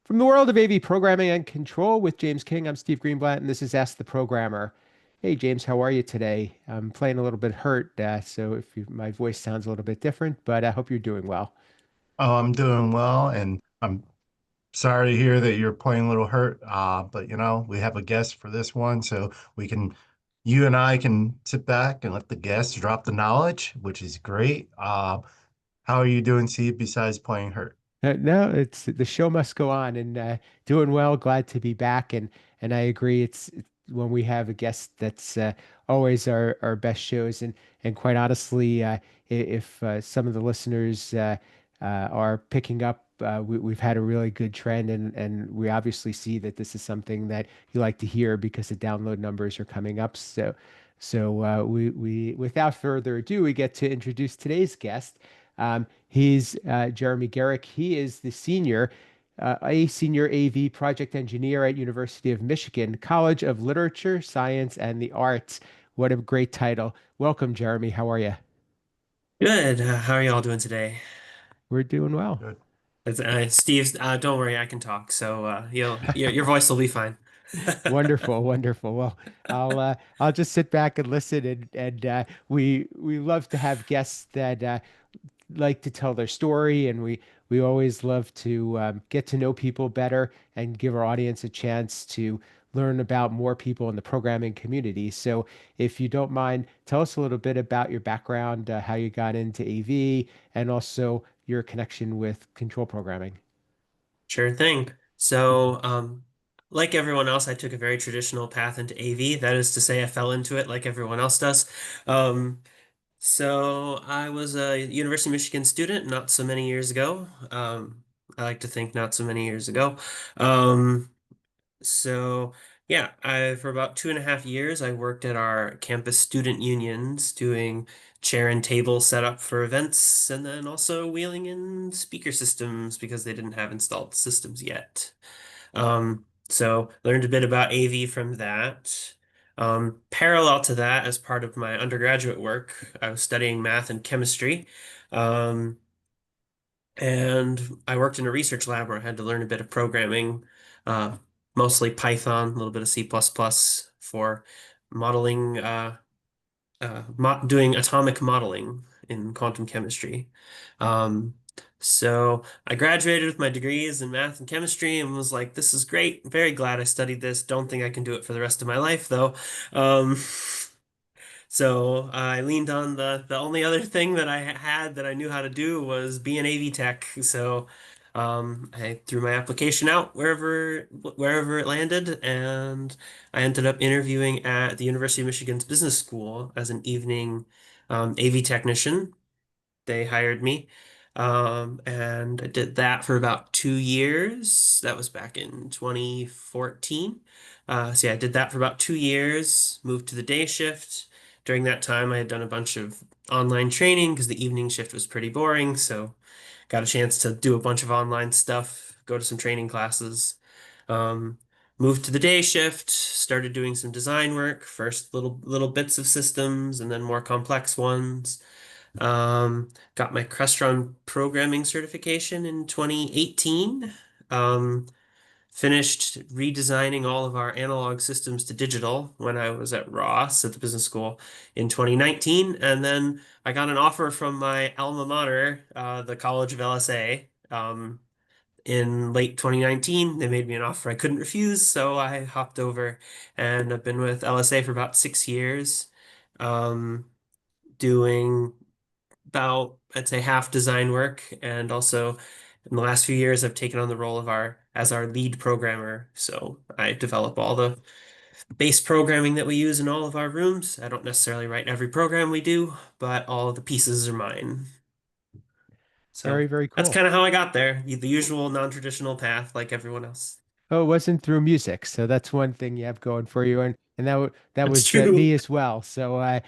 From the world of AV programming and control with James King, I'm Steve Greenblatt, and this is Ask the Programmer. Hey, James, how are you today? I'm playing a little bit hurt, so if my voice sounds a little bit different, but I hope you're doing well. Oh, I'm doing well, and I'm sorry to hear that you're playing a little hurt. But we have a guest for this one, so you and I can sit back and let the guest drop the knowledge, which is great. How are you doing, Steve, besides playing hurt? No, it's the show must go on, and doing well. Glad to be back, and I agree. It's when we have a guest that's always our best shows, and quite honestly, if some of the listeners are picking up, we've had a really good trend, and we obviously see that this is something that you like to hear because the download numbers are coming up. So we without further ado, we get to introduce today's guest. He's Jeremy Gerick. He is a senior AV project engineer at University of Michigan College of Literature, Science, and the Arts. What a great title. Welcome, Jeremy. How are you? Good. How are y'all doing today? We're doing well. Good. Steve, don't worry, I can talk, so your voice will be fine. Wonderful, wonderful. Well, I'll just sit back and listen, and we love to have guests that like to tell their story, and we always love to get to know people better and give our audience a chance to learn about more people in the programming community. So, if you don't mind, tell us a little bit about your background, how you got into AV, and also your connection with control programming. Sure thing. So, like everyone else, I took a very traditional path into AV. That is to say, I fell into it like everyone else does. Um, so I was a University of Michigan student not so many years ago. I like to think not so many years ago. Um, So yeah, I for about 2.5 years I worked at our campus student unions doing chair and table setup for events and then also wheeling in speaker systems because they didn't have installed systems yet. So learned a bit about AV from that. Parallel to that, as part of my undergraduate work, I was studying math and chemistry. Um, and I worked in a research lab where I had to learn a bit of programming, uh, mostly Python, a little bit of C++ for modeling, mo doing atomic modeling in quantum chemistry. Um, so I graduated with my degrees in math and chemistry and was like, this is great. Very glad I studied this. Don't think I can do it for the rest of my life, though. Um, so I leaned on the only other thing that I had that I knew how to do was be an AV tech. So I threw my application out wherever it landed, and I ended up interviewing at the University of Michigan's Business School as an evening AV technician. They hired me. And I did that for about 2 years. That was back in 2014. So yeah, I did that for about 2 years, moved to the day shift. During that time, I had done a bunch of online training because the evening shift was pretty boring. So got a chance to do a bunch of online stuff, go to some training classes. Um, moved to the day shift, started doing some design work, first little bits of systems and then more complex ones. Got my Crestron programming certification in 2018. Um, Finished redesigning all of our analog systems to digital when I was at Ross at the business school in 2019. And then I got an offer from my alma mater, the College of LSA, in late 2019. They made me an offer I couldn't refuse, so I hopped over and I've been with LSA for about 6 years, doing about, I'd say, half design work, and also in the last few years I've taken on the role of our lead programmer. So I develop all the base programming that we use in all of our rooms. I don't necessarily write every program we do, but all of the pieces are mine. So Very, very that's cool. kind of how I got there, the usual non-traditional path like everyone else. Oh, it wasn't through music, so that's one thing you have going for you, and that That's was true. me as well. So I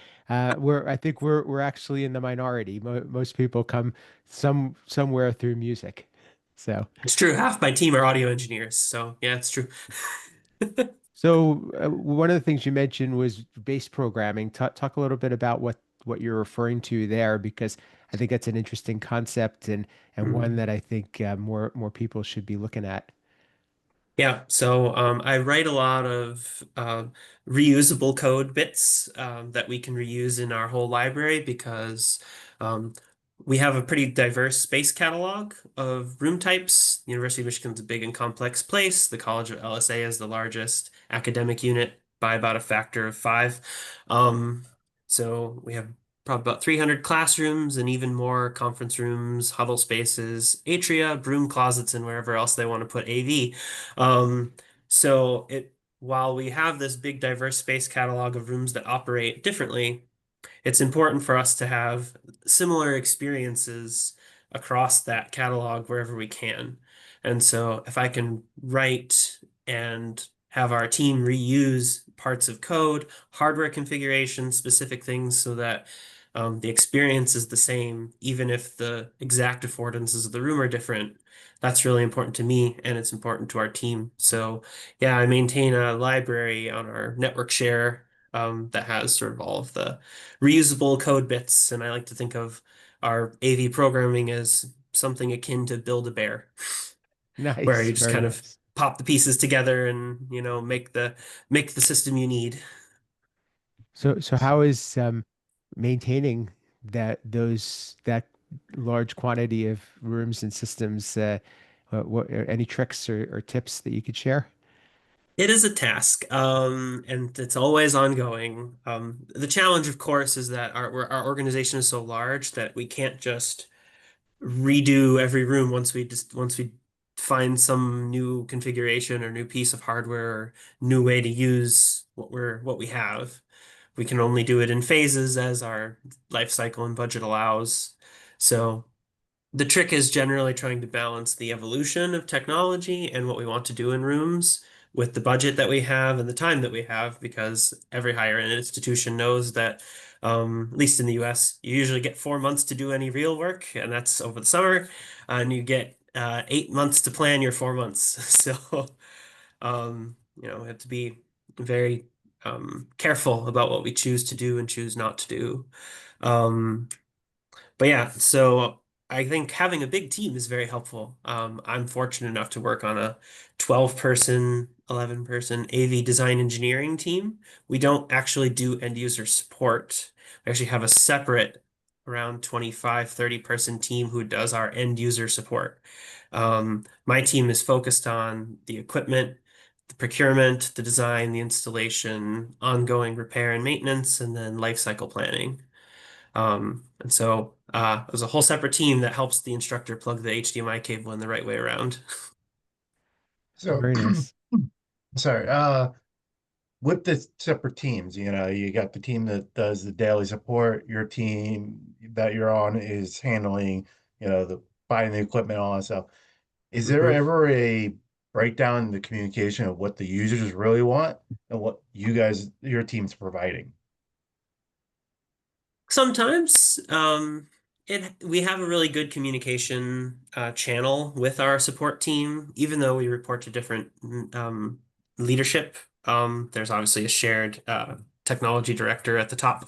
think we're actually in the minority. Most people come somewhere through music. So. It's true. Half my team are audio engineers, so yeah, it's true. So one of the things you mentioned was base programming. Talk a little bit about what you're referring to there, because I think that's an interesting concept and one Mm. that I think more people should be looking at. Yeah, so I write a lot of reusable code bits that we can reuse in our whole library because um, we have a pretty diverse space catalog of room types. The University of Michigan's a big and complex place. The College of LSA is the largest academic unit by about a factor of five. Um, so we have probably about 300 classrooms and even more conference rooms, huddle spaces, atria, broom closets, and wherever else they want to put AV. Um, while we have this big diverse space catalog of rooms that operate differently, it's important for us to have similar experiences across that catalog wherever we can. And so if I can write and have our team reuse parts of code, hardware configuration, specific things so that the experience is the same, even if the exact affordances of the room are different, that's really important to me and it's important to our team. So yeah, I maintain a library on our network share that has sort of all of the reusable code bits, and I like to think of our AV programming as something akin to Build-A-Bear, where Nice, you just very kind of nice. pop the pieces together and, make the system you need. So how is maintaining that large quantity of rooms and systems? What any tricks or tips that you could share? It is a task, and it's always ongoing. The challenge, of course, is that our organization is so large that we can't just redo every room once we find some new configuration or new piece of hardware or new way to use what we have. We can only do it in phases as our life cycle and budget allows. So the trick is generally trying to balance the evolution of technology and what we want to do in rooms with the budget that we have and the time that we have, because every higher ed institution knows that, at least in the US, you usually get 4 months to do any real work, and that's over the summer, and you get 8 months to plan your 4 months. So, we have to be very careful about what we choose to do and choose not to do. Um, but yeah, so I think having a big team is very helpful. I'm fortunate enough to work on a 12-person, 11-person AV design engineering team. We don't actually do end user support. We actually have a separate around 25, 30-person team who does our end user support. My team is focused on the equipment, the procurement, the design, the installation, ongoing repair and maintenance, and then life cycle planning. And so there's a whole separate team that helps the instructor plug the HDMI cable in the right way around. So, Very nice. sorry, with the separate teams, you got the team that does the daily support, your team that you're on is handling, the buying the equipment, all that stuff. Is there Mhm. ever a breakdown in the communication of what the users really want and what your team's providing? Sometimes it we have a really good communication channel with our support team, even though we report to different leadership. There's obviously a shared technology director at the top.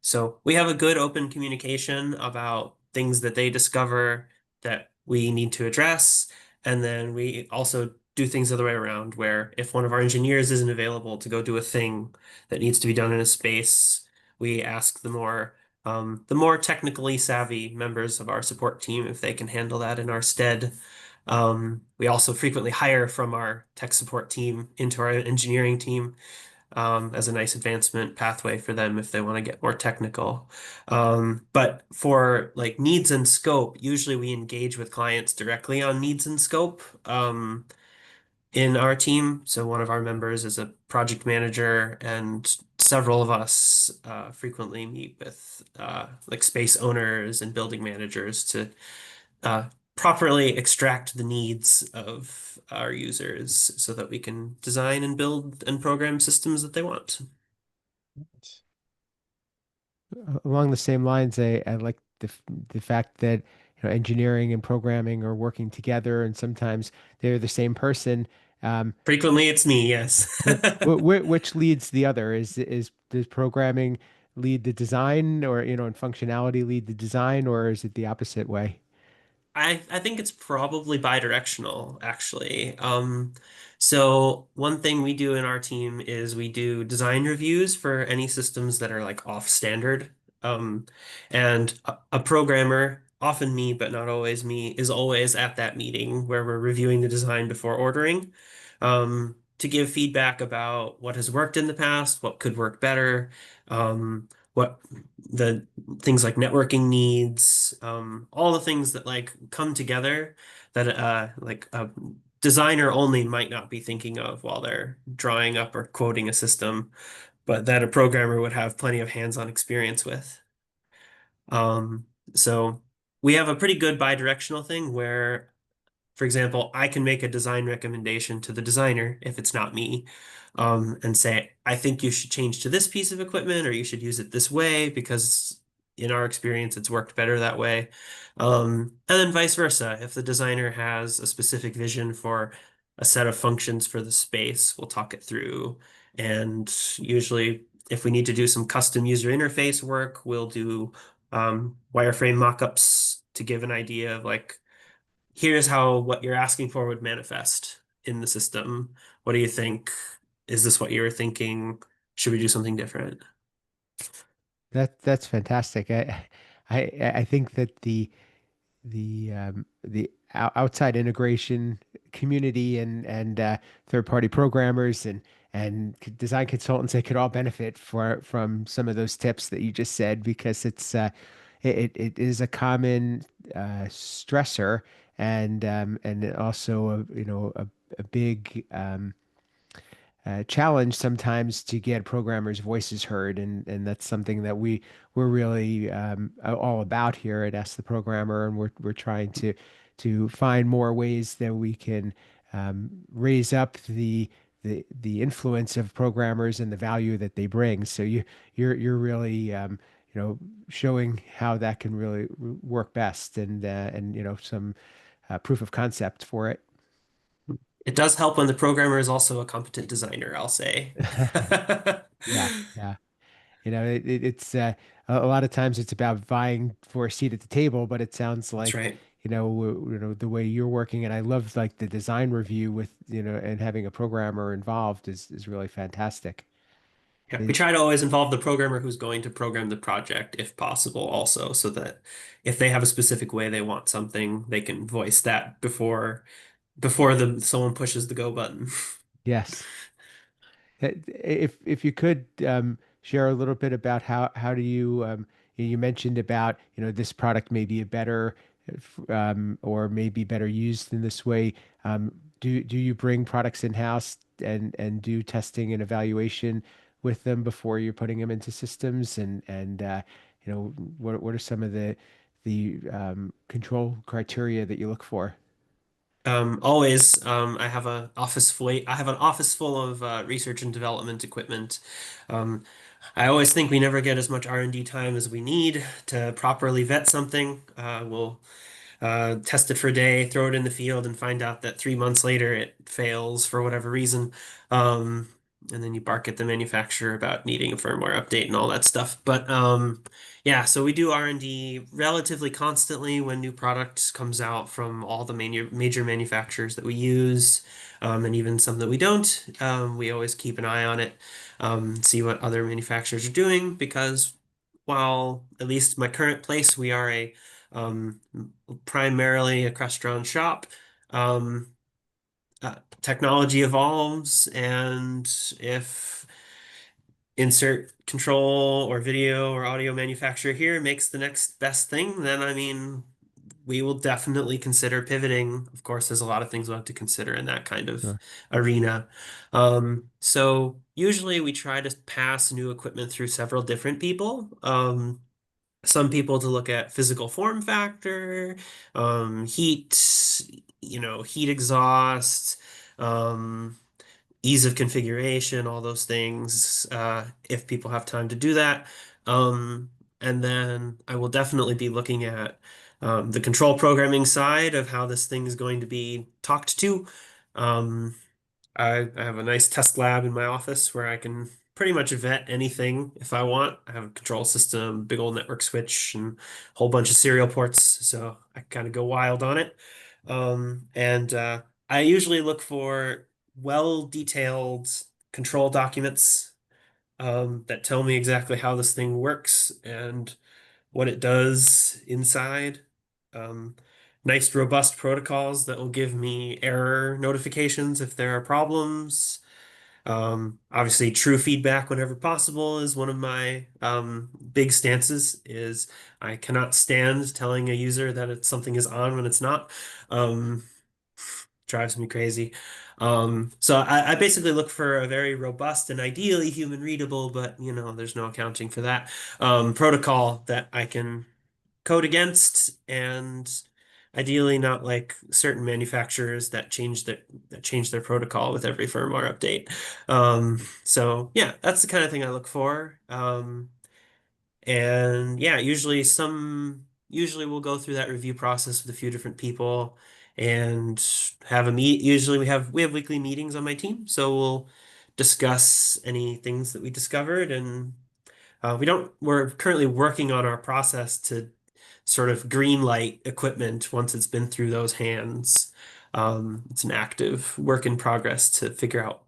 So we have a good open communication about things that they discover that we need to address, and then we also do things the other way around, where if one of our engineers isn't available to go do a thing that needs to be done in a space, we ask the more technically savvy members of our support team if they can handle that in our stead. We also frequently hire from our tech support team into our engineering team as a nice advancement pathway for them if they want to get more technical. But for like needs and scope, usually we engage with clients directly on needs and scope. In our team. So one of our members is a project manager, and several of us frequently meet with like space owners and building managers to uh, properly extract the needs of our users so that we can design and build and program systems that they want. Along the same lines, I like the fact that engineering and programming are working together, and sometimes they're the same person. Um, Frequently, it's me, yes. so which leads the other? Does programming lead the design, or and functionality lead the design, or is it the opposite way? I think it's probably bidirectional, actually. So one thing we do in our team is we do design reviews for any systems that are like off standard. Um, and a programmer, often me, but not always me, is always at that meeting where we're reviewing the design before ordering, to give feedback about what has worked in the past, what could work better, what the things like networking needs, all the things that like come together that like a designer only might not be thinking of while they're drawing up or quoting a system, but that a programmer would have plenty of hands-on experience with. Um, so we have a pretty good bi-directional thing where, for example, I can make a design recommendation to the designer if it's not me, and say, I think you should change to this piece of equipment or you should use it this way because in our experience, it's worked better that way. And then vice versa. If the designer has a specific vision for a set of functions for the space, we'll talk it through. And usually, if we need to do some custom user interface work, we'll do wireframe mockups to give an idea of like, here's how what you're asking for would manifest in the system. What do you think? Is this what you were thinking? Should we do something different? That's fantastic. I think that the outside integration community and third party programmers and design consultants, they could all benefit from some of those tips that you just said, because it is a common stressor, and also a big challenge sometimes to get programmers' voices heard, and that's something that we're really all about here at Ask the Programmer, and we're trying to find more ways that we can raise up the influence of programmers and the value that they bring. So you're really showing how that can really work best, and some proof of concept for it. It does help when the programmer is also a competent designer, I'll say. Yeah, yeah. It's a lot of times it's about vying for a seat at the table, but it sounds That's like, right. the way you're working, and I love like the design review with, and having a programmer involved is really fantastic. Yeah, we It- try to always involve the programmer who's going to program the project if possible also, so that if they have a specific way they want something, they can voice that before the someone pushes the go button. yes. If you could share a little bit about how do you you mentioned about this product may be a better or maybe better used in this way. Do you bring products in-house and do testing and evaluation with them before you're putting them into systems, and what are some of the control criteria that you look for? Always, I have an office full of research and development equipment. Um, I always think we never get as much R&D time as we need to properly vet something. We'll test it for a day, throw it in the field, and find out that 3 months later it fails for whatever reason. Um, and then you bark at the manufacturer about needing a firmware update and all that stuff. But yeah, so we do R&D relatively constantly when new product comes out from all the major manufacturers that we use, and even some that we don't. We always keep an eye on it, see what other manufacturers are doing, because while at least my current place, we are a um, primarily a Crestron shop. Um, Technology evolves, and if insert control or video or audio manufacturer here makes the next best thing, then I mean, we will definitely consider pivoting. Of course, there's a lot of things we'll have to consider in that kind of Sure. arena. So usually we try to pass new equipment through several different people. Some people to look at physical form factor, heat, heat exhaust, um, ease of configuration, all those things, if people have time to do that. And then I will definitely be looking at the control programming side of how this thing is going to be talked to. Um, I have a nice test lab in my office where I can pretty much vet anything if I want. I have a control system, big old network switch, and a whole bunch of serial ports, so I kind of go wild on it. And I usually look for well-detailed control documents that tell me exactly how this thing works and what it does inside. Um, Nice, robust protocols that will give me error notifications if there are problems. Obviously, true feedback whenever possible is one of my big stances. Is I cannot stand telling a user that something is on when it's not. Um, Drives me crazy. So I basically look for a very robust and ideally human readable, but there's no accounting for that protocol that I can code against, and ideally not like certain manufacturers that change their protocol with every firmware update. So yeah, that's the kind of thing I look for. And yeah, usually we'll go through that review process with a few different people and have a meet. Usually we have weekly meetings on my team, so we'll discuss any things that we discovered, and we're currently working on our process to sort of green light equipment once it's been through those hands. It's an active work in progress to figure out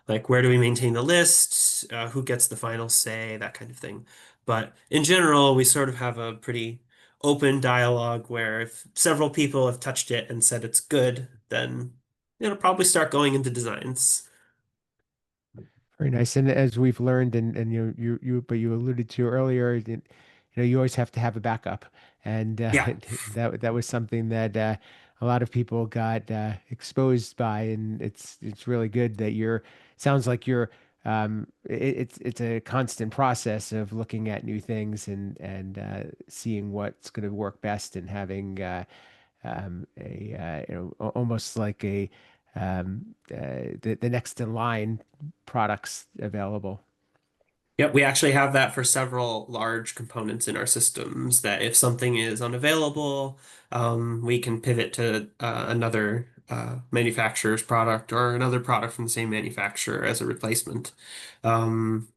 like where do we maintain the list, who gets the final say, that kind of thing. But in general, we sort of have a pretty open dialogue where if several people have touched it and said it's good, then it'll probably start going into designs. Very nice. And as we've learned, and but you alluded to earlier, you always have to have a backup, and Yeah. that was something that a lot of people got exposed by, and it's really good that sounds like you're it's a constant process of looking at new things and seeing what's going to work best and having almost like the next in line products available. Yep, we actually have that for several large components in our systems that if something is unavailable, we can pivot to another manufacturer's product or another product from the same manufacturer as a replacement. Um,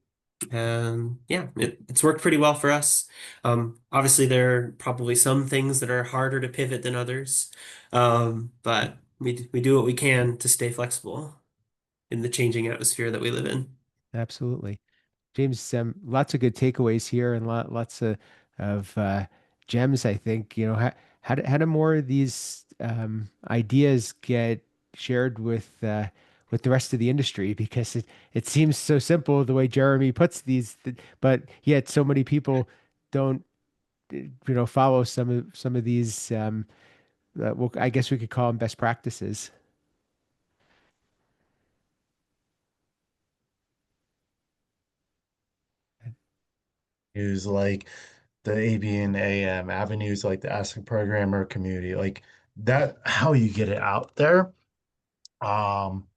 and yeah, it's worked pretty well for us. Obviously, there are probably some things that are harder to pivot than others, but we do what we can to stay flexible in the changing atmosphere that we live in. Absolutely. James, lots of good takeaways here and lots of gems, I think. How do more of these ideas get shared with the rest of the industry? Because it seems so simple the way Jeremy puts these, but yet so many people don't, follow some of these. Well, I guess we could call them best practices. Use like the AB and AM avenues, like the ASIC programmer community, like that, how you get it out there. Um,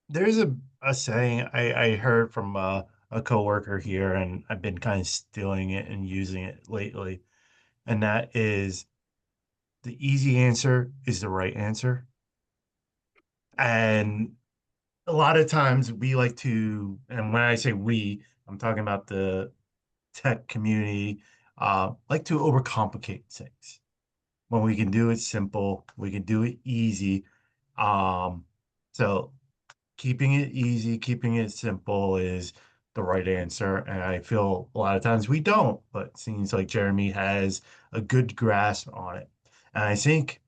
there's a saying I heard from a coworker here, and I've been kind of stealing it and using it lately, and that is the easy answer is the right answer. And a lot of times we like to, and when I say we, I'm talking about the tech community, like to overcomplicate things. When we can do it simple, we can do it easy. Um, so keeping it easy, keeping it simple is the right answer. And I feel a lot of times we don't, but it seems like Jeremy has a good grasp on it. And I think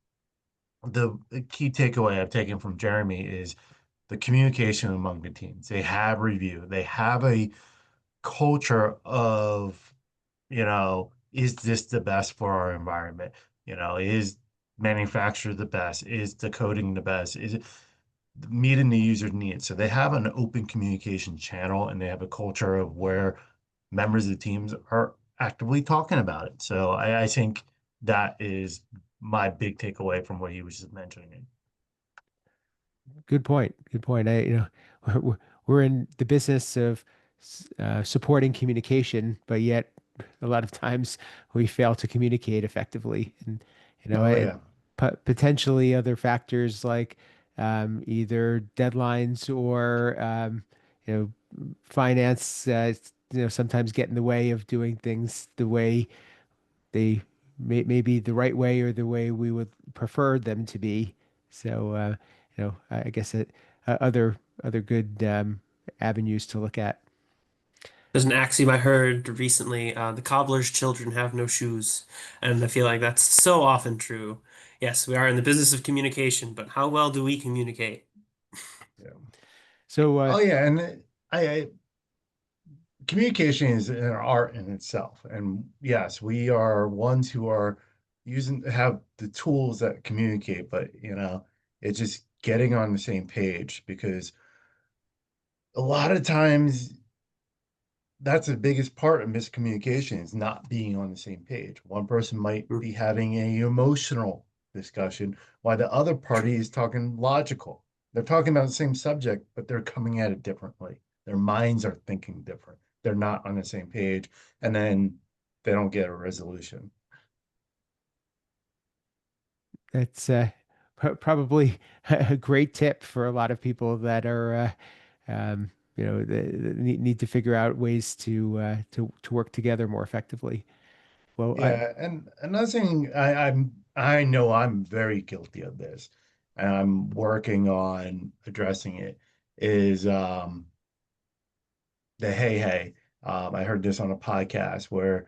the key takeaway I've taken from Jeremy is the communication among the teams. They have review, they have a culture of, is this the best for our environment? Is manufacturer the best? Is the coding the best? Is it meeting the user's needs? So they have an open communication channel, and they have a culture of where members of the teams are actively talking about it. So I think that is my big takeaway from what he was just mentioning. Good point. Good point. We're in the business of supporting communication, but yet a lot of times we fail to communicate effectively. And Oh and yeah. potentially other factors like either deadlines or you finance, sometimes get in the way of doing things the way they maybe the right way or the way we would prefer them to be. So, I guess other good avenues to look at. There's an axiom I heard recently, the cobbler's children have no shoes. And I feel like that's so often true. Yes, we are in the business of communication, but how well do we communicate? Yeah. So, Oh yeah, and I communication is an art in itself. And yes, we are ones who are using have the tools that communicate, but it's just getting on the same page because a lot of times that's the biggest part of miscommunication is not being on the same page. One person might Hmm. be having a emotional discussion while the other party is talking logical. They're talking about the same subject, but they're coming at it differently. Their minds are thinking different. They're not on the same page, and then they don't get a resolution. that's probably a great tip for a lot of people that are, need to figure out ways to work together more effectively. Well, Yeah, and another thing I know I'm very guilty of this, and I'm working on addressing it, is the hey hey. I heard this on a podcast where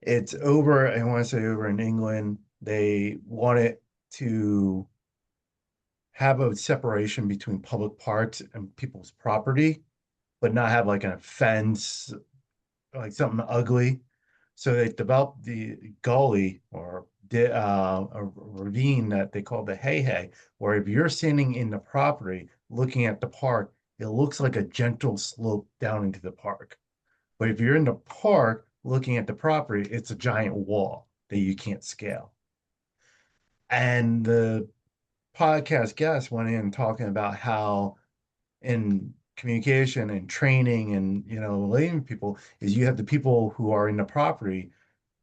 it's over, I want to say over in England, they want it to have a separation between public parks and people's property, but not have like a fence, like something ugly. So they developed the gully or a ravine that they call the hey hey, where if you're standing in the property looking at the park, it looks like a gentle slope down into the park. But if you're in the park looking at the property, it's a giant wall that you can't scale. And the podcast guest went in talking about how in communication and training and relating to people is you have the people who are in the property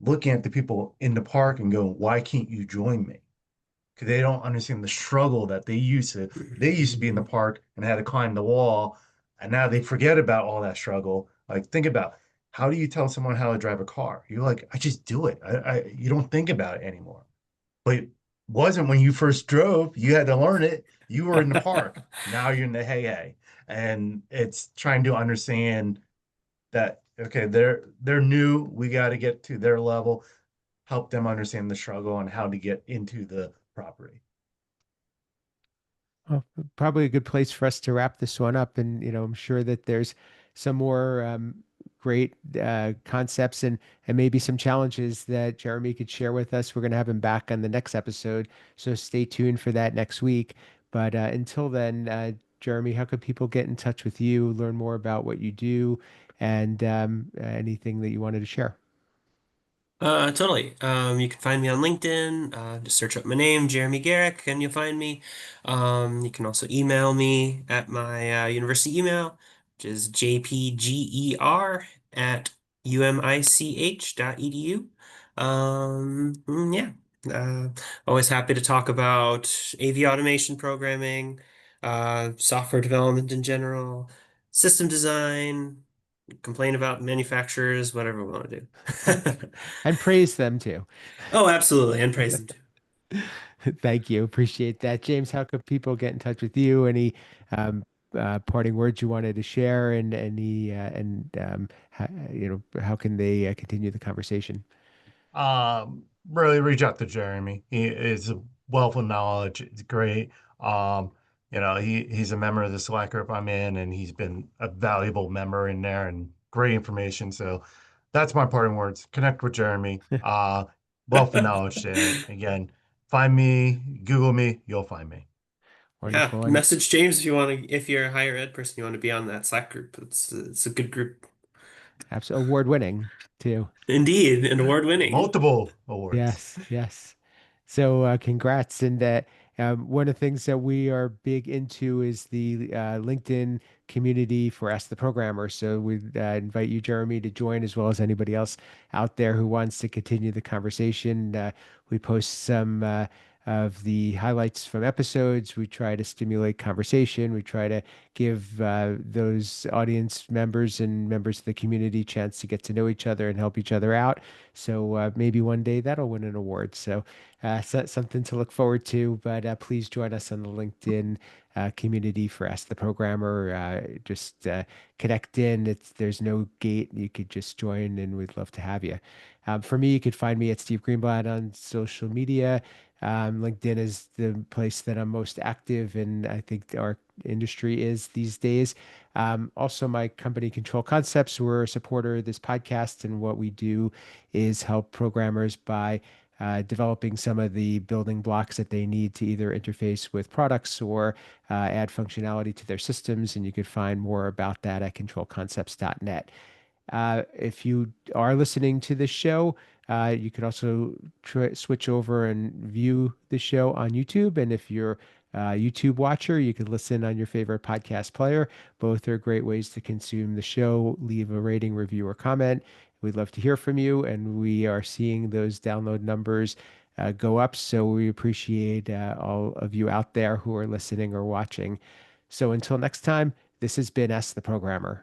looking at the people in the park and going, why can't you join me? Because they don't understand the struggle that they used to be in the park and had to climb the wall, and now they forget about all that struggle. Like, think about, how do you tell someone how to drive a car? You're like, I just do it. You don't think about it anymore. But it wasn't when you first drove, you had to learn it. You were in the park. Now you're in the hey hey. And it's trying to understand that, okay, they're new. We got to get to their level, help them understand the struggle and how to get into the property. well, probably a good place for us to wrap this one up. And, I'm sure that there's some more great concepts and maybe some challenges that Jeremy could share with us. We're going to have him back on the next episode. So stay tuned for that next week. But until then, Jeremy, how could people get in touch with you, learn more about what you do, and anything that you wanted to share? Totally. You can find me on LinkedIn. Just search up my name, Jeremy Gerick, and you'll find me. You can also email me at my university email, which is jpger@umich.edu. Yeah. Uh, Always happy to talk about AV automation programming, software development in general, system design, complain about manufacturers, whatever we want to do. And praise them too. Oh, absolutely, and praise them too. Thank you. Appreciate that. James, how could people get in touch with you? Any parting words you wanted to share and how can they continue the conversation? Really reach out to Jeremy. He is a wealth of knowledge. It's great. Um, he's a member of the Slack group I'm in, and he's been a valuable member in there and great information. So that's my parting words. Connect with Jeremy. Wealth of knowledge there. Again, find me, Google me, you'll find me. Yeah, Wonderful. And message James if you want to, if you're a higher ed person, you want to be on that Slack group. It's a good group. absolutely award winning too. Indeed, and award winning. Multiple awards. Yes, yes. So congrats. And one of the things that we are big into is the LinkedIn community for Ask the Programmer. So we invite you, Jeremy, to join as well as anybody else out there who wants to continue the conversation. We post some of the highlights from episodes. We try to stimulate conversation. We try to give those audience members and members of the community a chance to get to know each other and help each other out. So maybe one day that'll win an award. So something to look forward to. But please join us on the LinkedIn community for Ask the Programmer. Just connect in. There's no gate. You could just join, and we'd love to have you. For me, you could find me at Steve Greenblatt on social media. LinkedIn is the place that I'm most active, and I think our industry is these days. Also, my company, Control Concepts, we're a supporter of this podcast, and what we do is help programmers by developing some of the building blocks that they need to either interface with products or add functionality to their systems. And you could find more about that at controlconcepts.net. If you are listening to this show, you could also switch over and view the show on YouTube. And if you're a YouTube watcher, you could listen on your favorite podcast player. Both are great ways to consume the show. Leave a rating, review, or comment. We'd love to hear from you. And we are seeing those download numbers go up. So we appreciate all of you out there who are listening or watching. So until next time, this has been Ask the Programmer.